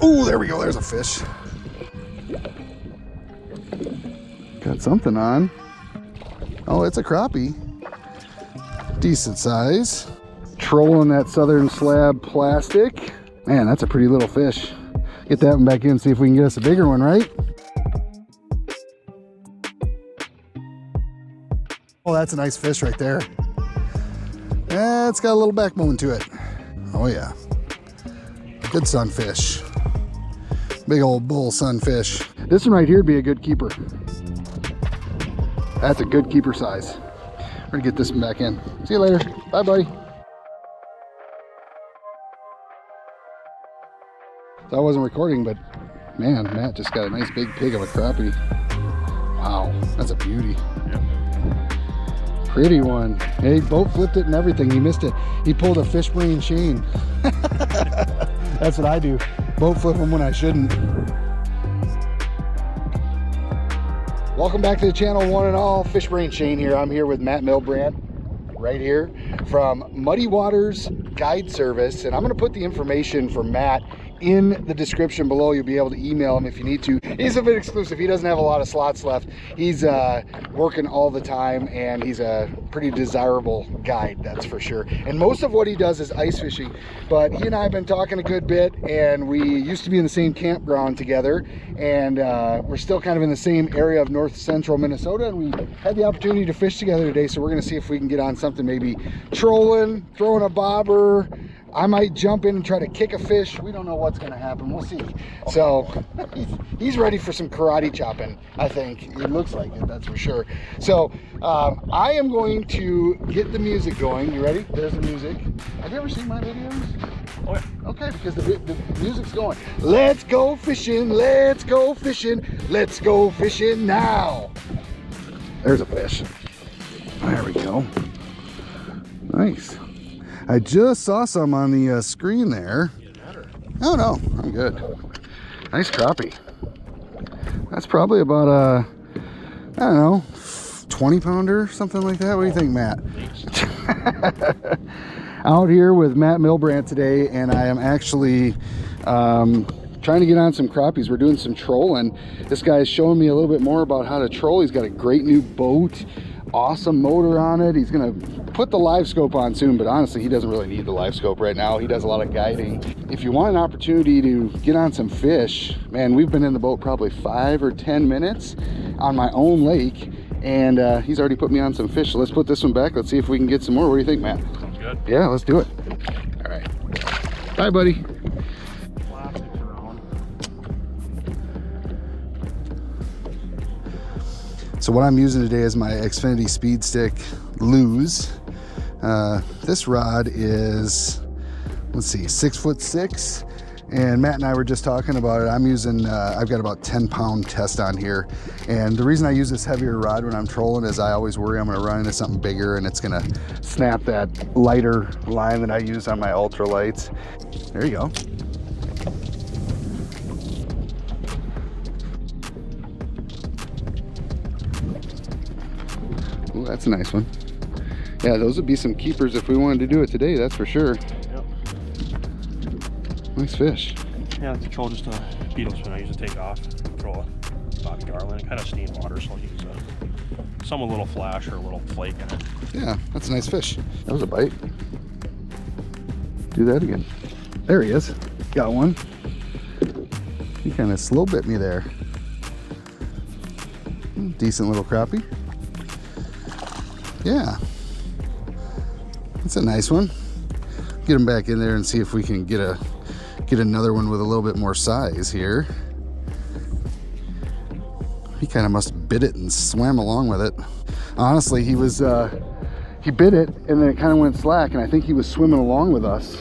Oh, there we go. There's a fish. Got something on. Oh, it's a crappie. Decent size. Trolling that southern slab plastic. Man, that's a pretty little fish. Get that one back in, see if we can get us a bigger one, right? Oh, that's a nice fish right there. Yeah, it's got a little backbone to it. Oh yeah. Good sunfish. Big old bull sunfish. This one right here would be a good keeper. That's a good keeper size. We're gonna get this one back in. See you later. Bye, buddy. So I wasn't recording, but man, Matt just got a nice big pig of a crappie. Wow, that's a beauty. Yep. Pretty one. Hey, he boat flipped it and everything. He missed it. He pulled a FishBrain Shane. That's what I do. Boat flip them when I shouldn't. Welcome back to the channel, one and all. FishBrain Shane here. I'm here with Matt Milbrandt, right here from Muddy Waters Guide Service, and I'm going to put the information for Matt in the description below. You'll be able to email him if you need to. He's a bit exclusive. He doesn't have a lot of slots left. He's working all the time, and he's a pretty desirable guide, that's for sure. And most of what he does is ice fishing, but he and I have been talking a good bit, and we used to be in the same campground together, and we're still kind of in the same area of north central Minnesota, and we had the opportunity to fish together today. So we're going to see if we can get on something, maybe trolling, throwing a bobber. I might jump in and try to kick a fish. We don't know what's going to happen. We'll see. So he's ready for some karate chopping, I think. It looks like it, that's for sure. So I am going to get the music going. You ready? There's the music. Have you ever seen my videos? Oh, yeah. Okay, because the music's going. Let's go fishing. Let's go fishing. Let's go fishing now. There's a fish. There we go. Nice. I just saw some on the screen there. Oh no, I'm good. Nice crappie. That's probably about a, I don't know, 20 pounder, something like that. What do you think, Matt? Out here with Matt Milbrandt today, and I am actually trying to get on some crappies. We're doing some trolling. This guy's showing me a little bit more about how to troll. He's got a great new boat. Awesome motor on it. He's gonna put the live scope on soon, but honestly he doesn't really need the live scope right now. He does a lot of guiding. If you want an opportunity to get on some fish, man, we've been in the boat probably 5 or 10 minutes on my own lake, and he's already put me on some fish. So let's put this one back. Let's see if we can get some more. What do you think, Matt? Sounds good. Yeah, let's do it. All right, bye, buddy. So what I'm using today is my Xfinity Speed Stick Lose. This rod is, let's see, 6'6", and Matt and I were just talking about it. I'm using, I've got about 10-pound test on here, and the reason I use this heavier rod when I'm trolling is I always worry I'm going to run into something bigger and it's going to snap that lighter line that I use on my ultralights. There you go. Ooh, that's a nice one. Yeah, those would be some keepers if we wanted to do it today, that's for sure. Yep. Nice fish. Yeah, it's a troll, just a beetle spin. I usually take off, throw a Bobby Garland, kind of stay in water, so I'll use some a little flash or a little flake in it. Yeah, that's a nice fish. That was a bite. Do that again. There he is. Got one. He kind of slow bit me there. Decent little crappie. Yeah, that's a nice one. Get him back in there and see if we can get another one with a little bit more size here. He kind of must have bit it and swam along with it. Honestly, he bit it and then it kind of went slack, and I think he was swimming along with us.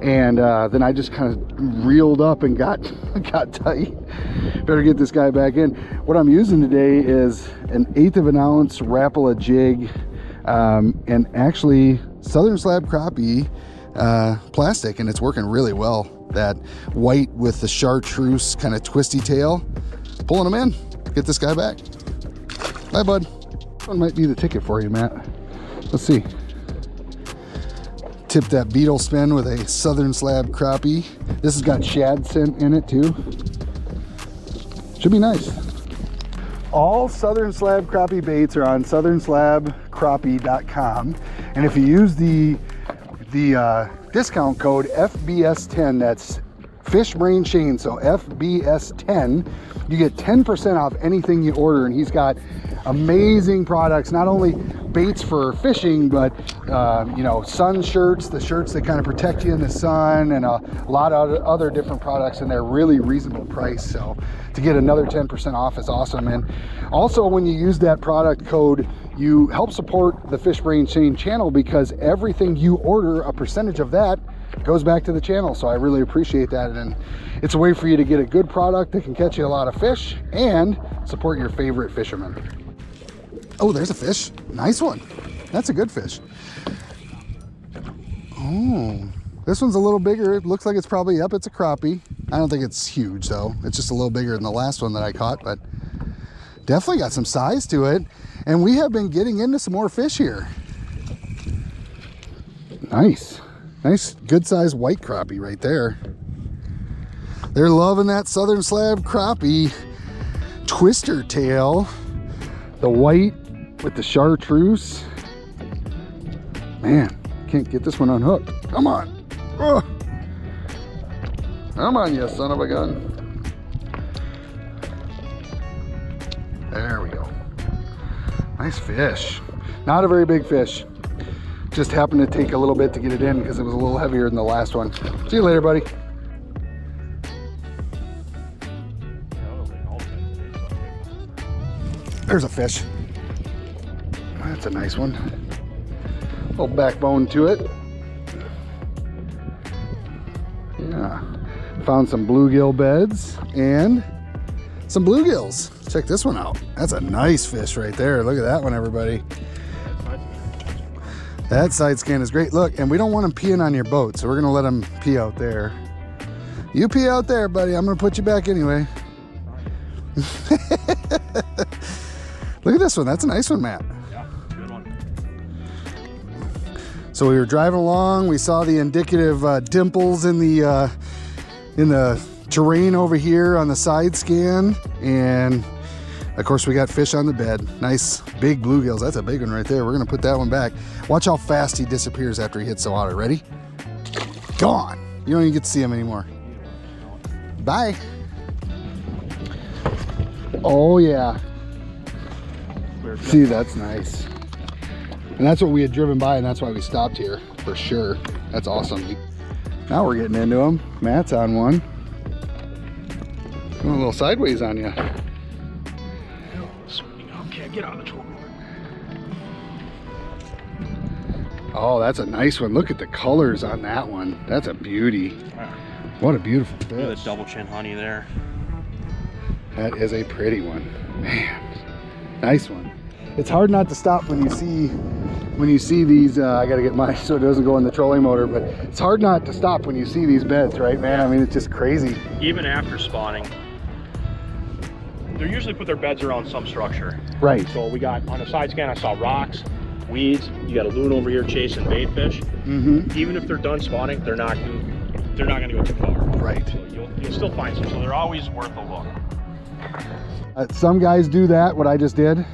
And then I just kind of reeled up and got tight. Better get this guy back in. What I'm using today is an 1/8 of an ounce Rapala jig, and actually southern slab crappie plastic, and it's working really well. That white with the chartreuse kind of twisty tail, pulling them in. Get this guy back. Bye, bud. One might be the ticket for you, Matt. Let's see. Tip that beetle spin with a southern slab crappie. This has got shad scent in it too. Should be nice. All southern slab crappie baits are on southernslabcrappie.com, and if you use the discount code FBS10, that's FishBrain Shane, so FBS10, you get 10% off anything you order. And he's got amazing products, not only baits for fishing, but you know, sun shirts, the shirts that kind of protect you in the sun, and a lot of other different products, and they're really reasonable price. So to get another 10% off is awesome. And also, when you use that product code, you help support the FishBrain Shane channel, because everything you order, a percentage of that goes back to the channel. So I really appreciate that, and it's a way for you to get a good product that can catch you a lot of fish and support your favorite fishermen. Oh, there's a fish. Nice one. That's a good fish. Oh, this one's a little bigger. It looks like it's probably up. It's a crappie. I don't think it's huge though. It's just a little bigger than the last one that I caught, but definitely got some size to it. And we have been getting into some more fish here. Nice. Nice, good sized white crappie right there. They're loving that southern slab crappie twister tail. The white with the chartreuse. Man, can't get this one unhooked. Come on. Ugh. Come on, you son of a gun. There we go. Nice fish. Not a very big fish. Just happened to take a little bit to get it in because it was a little heavier than the last one. See you later, buddy. There's a fish. That's a nice one. Little backbone to it. Yeah. Found some bluegill beds and some bluegills. Check this one out. That's a nice fish right there. Look at that one, everybody. That side scan is great. Look, and we don't want them peeing on your boat, so we're gonna let them pee out there. You pee out there, buddy. I'm gonna put you back anyway. Look at this one. That's a nice one, Matt. Yeah, good one. So we were driving along. We saw the indicative dimples in the terrain over here on the side scan, and of course we got fish on the bed. Nice big bluegills. That's a big one right there. We're gonna put that one back. Watch how fast he disappears after he hits the water. Ready? Gone. You don't even get to see him anymore. Bye. Oh yeah. See, that's nice. And that's what we had driven by, and that's why we stopped here for sure. That's awesome. Now we're getting into them. Matt's on one. Going a little sideways on you. Okay, get out of the trolling motor. Oh, that's a nice one. Look at the colors on that one. That's a beauty. What a beautiful fish. Look at the double chin honey there. That is a pretty one. Man, nice one. It's hard not to stop when you see these. I gotta get mine so it doesn't go in the trolling motor, but it's hard not to stop when you see these beds, right, man? I mean, it's just crazy. Even after spawning, they usually put their beds around some structure. Right. So we got, on the side scan, I saw rocks, weeds. You got a loon over here chasing bait fish. Mm-hmm. Even if they're done spawning, they're not gonna go too far. Right. So you'll still find some. So they're always worth a look. Some guys do that, what I just did.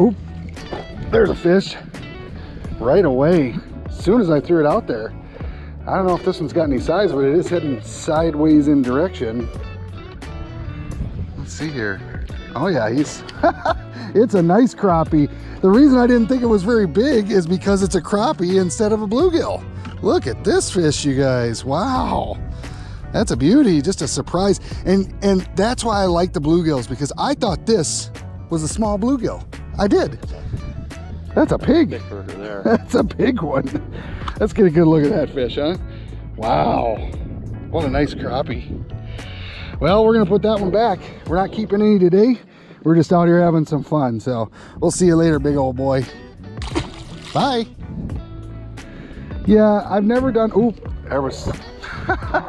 Oop, there's a fish right away. As soon as I threw it out there. I don't know if this one's got any size, but it is heading sideways in direction. Let's see here. Oh yeah, he's, it's a nice crappie. The reason I didn't think it was very big is because it's a crappie instead of a bluegill. Look at this fish, you guys. Wow. That's a beauty, just a surprise. And that's why I like the bluegills, because I thought this was a small bluegill. I did. That's a pig. Big burger there. That's a big one. Let's get a good look at that fish, huh? Wow. What a nice crappie. Well, we're gonna put that one back. We're not keeping any today. We're just out here having some fun. So we'll see you later, big old boy. Bye. Yeah, I've never done, oop, there was,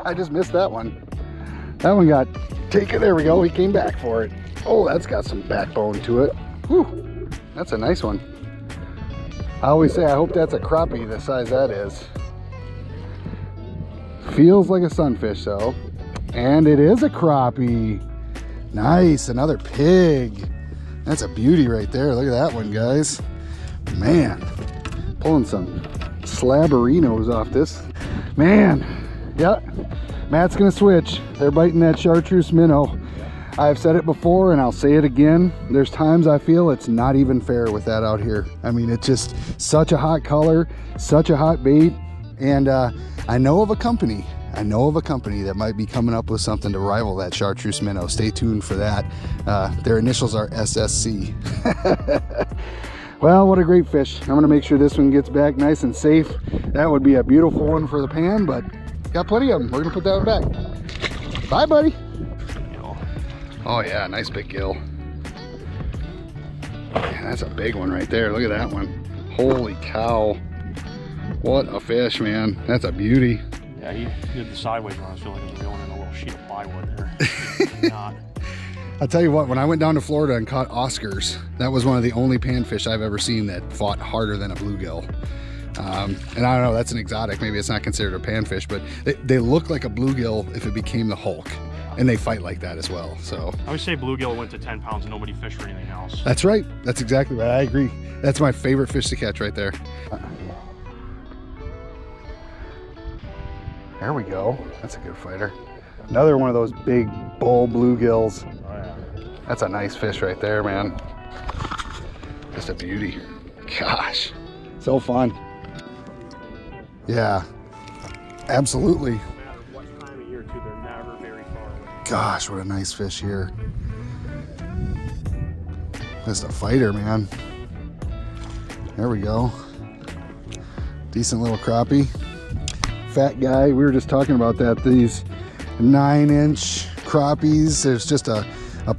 I just missed that one. That one got taken, there we go, he came back for it. Oh, that's got some backbone to it. Whew, that's a nice one. I always say I hope that's a crappie, the size that is. Feels like a sunfish though. And it is a crappie. Nice, another pig. That's a beauty right there. Look at that one, guys. Man, pulling some slabberinos off this. Man, yeah, Matt's gonna switch. They're biting that chartreuse minnow. I've said it before and I'll say it again. There's times I feel it's not even fair with that out here. I mean, it's just such a hot color, such a hot bait. And I know of a company that might be coming up with something to rival that chartreuse minnow. Stay tuned for that. Their initials are SSC. Well, what a great fish. I'm gonna make sure this one gets back nice and safe. That would be a beautiful one for the pan, but got plenty of them. We're gonna put that one back. Bye, buddy. Oh yeah, nice big gill. Man, that's a big one right there. Look at that one. Holy cow. What a fish, man. That's a beauty. Yeah, he did the sideways run. I feel like he was going in a little sheet of plywood there. Not. I'll tell you what, when I went down to Florida and caught Oscars, that was one of the only panfish I've ever seen that fought harder than a bluegill. And I don't know, that's an exotic. Maybe it's not considered a panfish, but they look like a bluegill if it became the Hulk. And they fight like that as well. So I would say bluegill went to 10 pounds and nobody fished for anything else. That's right. That's exactly right. I agree. That's my favorite fish to catch right there. There we go. That's a good fighter. Another one of those big bull bluegills. Oh, yeah. That's a nice fish right there, man. Just a beauty. Gosh, so fun. Yeah, absolutely. Gosh, what a nice fish here. Just a fighter, man. There we go. Decent little crappie. Fat guy, we were just talking about that. These 9-inch crappies, there's just a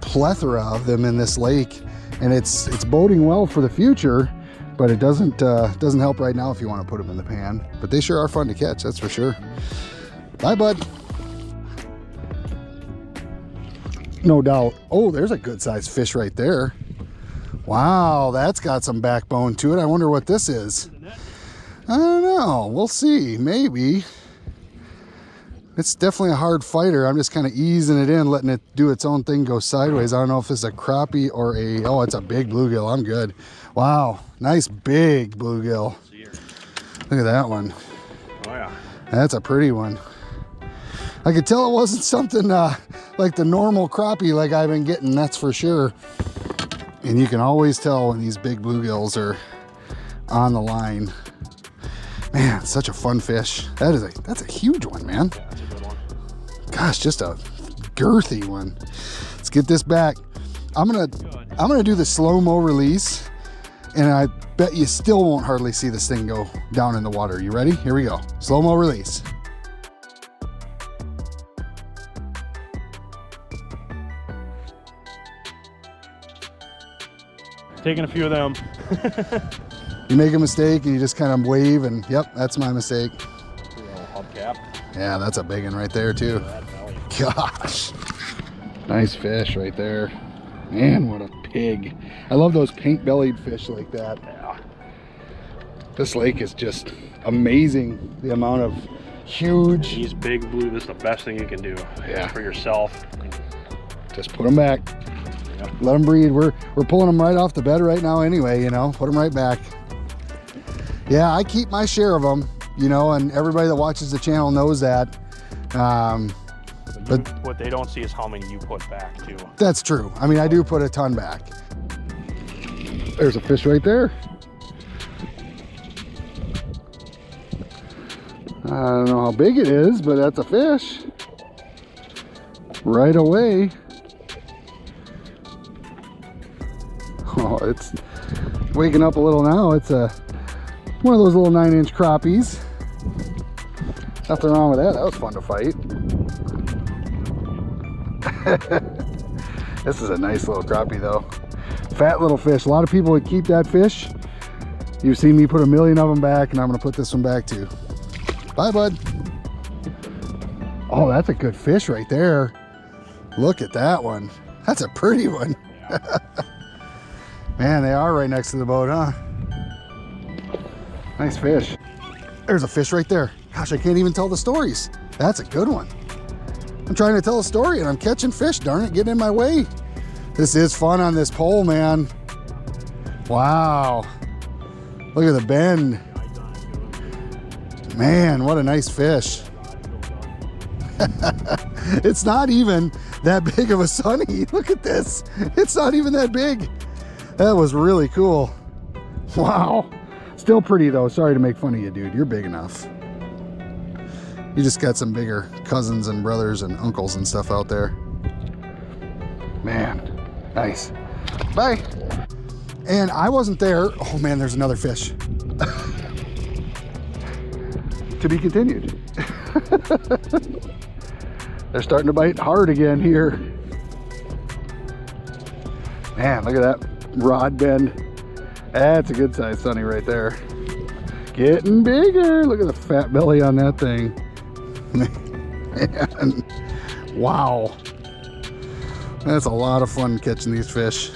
plethora of them in this lake. And it's boding well for the future, but it doesn't help right now if you want to put them in the pan. But they sure are fun to catch, that's for sure. Bye, bud. No doubt. Oh, there's a good sized fish right there. Wow, that's got some backbone to it. I wonder what this is. I don't know. We'll see. Maybe. It's definitely a hard fighter. I'm just kind of easing it in, letting it do its own thing, go sideways. I don't know if it's a crappie or a... Oh, it's a big bluegill. I'm good. Wow, nice big bluegill. Look at that one. Oh, yeah. That's a pretty one. I could tell it wasn't something like the normal crappie like I've been getting, that's for sure. And you can always tell when these big bluegills are on the line. Man, such a fun fish. That's a huge one, man. Yeah, that's a good one. Gosh, just a girthy one. Let's get this back. I'm gonna do the slow-mo release, and I bet you still won't hardly see this thing go down in the water. You ready? Here we go. Slow-mo release. Taking a few of them. You make a mistake and you just kind of wave and yep, that's my mistake. Hubcap. Yeah, that's a big one right there too. Gosh. Nice fish right there. Man, what a pig. I love those pink-bellied fish like that. Yeah. This lake is just amazing, the amount of huge... These big blue, this is the best thing you can do. Yeah. For yourself. Just put them back. Yep. Let them breed. We're pulling them right off the bed right now anyway, you know, put them right back. Yeah, I keep my share of them, you know, and everybody that watches the channel knows that. But what they don't see is how many you put back too. That's true. I mean, I do put a ton back. There's a fish right there. I don't know how big it is, but that's a fish. Right away. Oh, it's waking up a little now. It's one of those little 9-inch crappies. Nothing wrong with that. That was fun to fight. This is a nice little crappie though. Fat little fish. A lot of people would keep that fish. You've seen me put a million of them back, and I'm gonna put this one back too. Bye, bud. Oh, that's a good fish right there. Look at that one. That's a pretty one. Man, they are right next to the boat, huh? Nice fish. There's a fish right there. Gosh, I can't even tell the stories. That's a good one. I'm trying to tell a story and I'm catching fish, darn it, getting in my way. This is fun on this pole, man. Wow. Look at the bend. Man, what a nice fish. It's not even that big of a sunny. Look at this. It's not even that big. That was really cool. Wow. Still pretty though. Sorry to make fun of you, dude. You're big enough. You just got some bigger cousins and brothers and uncles and stuff out there. Man, nice. Bye. And I wasn't there. Oh man, there's another fish. To be continued. They're starting to bite hard again here. Man, look at that rod bend. That's a good size sunny right there. Getting bigger. Look at the fat belly on that thing. Man, wow. That's a lot of fun catching these fish.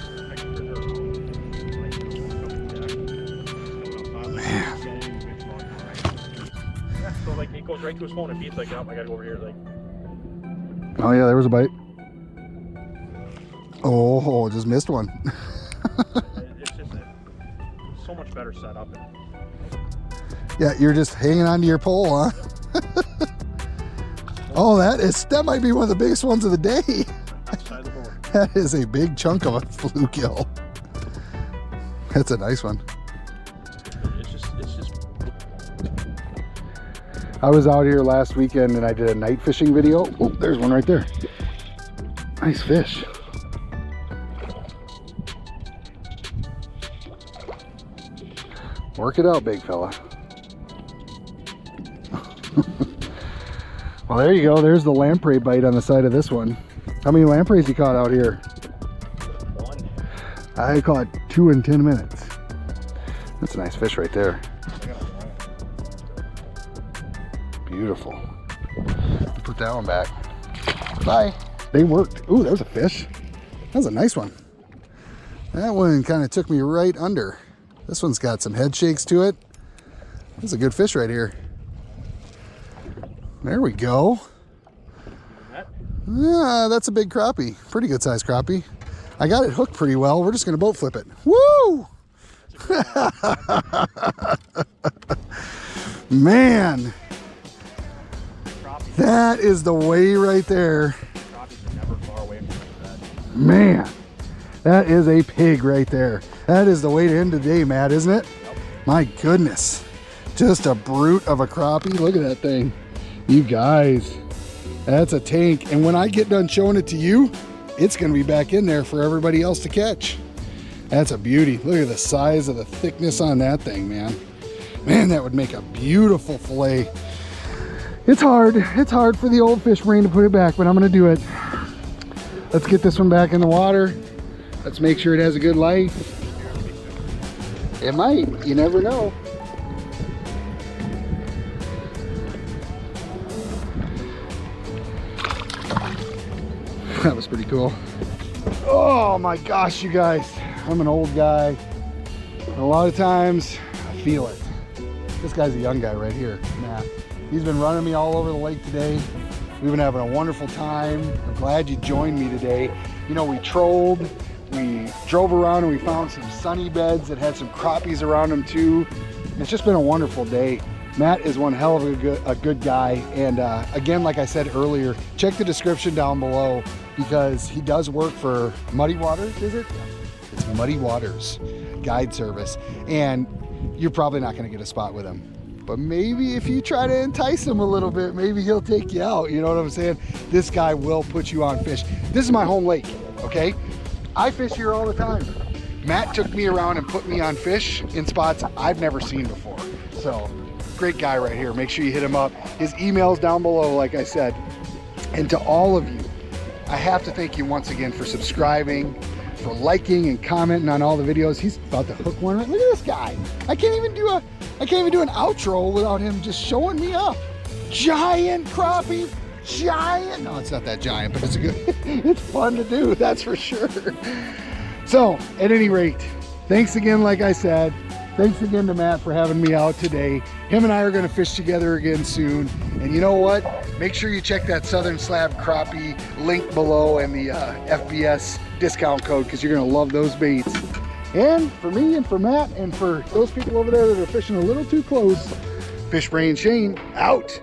Man. So like he goes right to his phone and beats like, oh, I gotta go over here. Like, oh yeah, there was a bite. Oh, just missed one. it's just so much better set up. Yeah, you're just hanging on to your pole, huh? Oh, that might be one of the biggest ones of the day. That is a big chunk of a bluegill. That's a nice one. It's just. I was out here last weekend and I did a night fishing video. Oh, there's one right there. Nice fish. Work it out, big fella. Well, there you go. There's the lamprey bite on the side of this one. How many lampreys you caught out here? 1. I caught 2 in 10 minutes. That's a nice fish right there. Beautiful. Put that one back. Bye. They worked. Ooh, there's a fish. That was a nice one. That one kind of took me right under. This one's got some head shakes to it. That's a good fish right here. There we go. Yeah, that's a big crappie. Pretty good sized crappie. I got it hooked pretty well. We're just gonna boat flip it. Woo! Man, that is the way right there. Man, that is a pig right there. That is the way to end the day, Matt, isn't it? My goodness. Just a brute of a crappie. Look at that thing. You guys, that's a tank. And when I get done showing it to you, it's gonna be back in there for everybody else to catch. That's a beauty. Look at the size of the thickness on that thing, man. Man, that would make a beautiful fillet. It's hard for the old fish brain to put it back, but I'm gonna do it. Let's get this one back in the water. Let's make sure it has a good life. It might, you never know. That was pretty cool. Oh my gosh, you guys. I'm an old guy. And a lot of times, I feel it. This guy's a young guy right here, Matt. He's been running me all over the lake today. We've been having a wonderful time. I'm glad you joined me today. You know, we trolled, we drove around and we found some sunny beds that had some crappies around them too. It's just been a wonderful day. Matt is one hell of a good guy. And again, like I said earlier, check the description down below because he does work for Muddy Waters, is it? It's Muddy Waters Guide Service. And you're probably not gonna get a spot with him. But maybe if you try to entice him a little bit, maybe he'll take you out. You know what I'm saying? This guy will put you on fish. This is my home lake, okay? I fish here all the time. Matt took me around and put me on fish in spots I've never seen before. So, great guy right here. Make sure you hit him up. His email's down below, like I said. And to all of you, I have to thank you once again for subscribing, for liking and commenting on all the videos. He's about to hook one. Look at this guy. I can't even do an outro without him just showing me up. Giant crappie, giant. No, it's not that giant, but it's fun to do, that's for sure. So, at any rate, thanks again, like I said. Thanks again to Matt for having me out today. Him and I are gonna fish together again soon. And you know what? Make sure you check that Southern Slab Crappie link below and the FBS discount code, because you're gonna love those baits. And for me and for Matt and for those people over there that are fishing a little too close, FishBrain Shane out.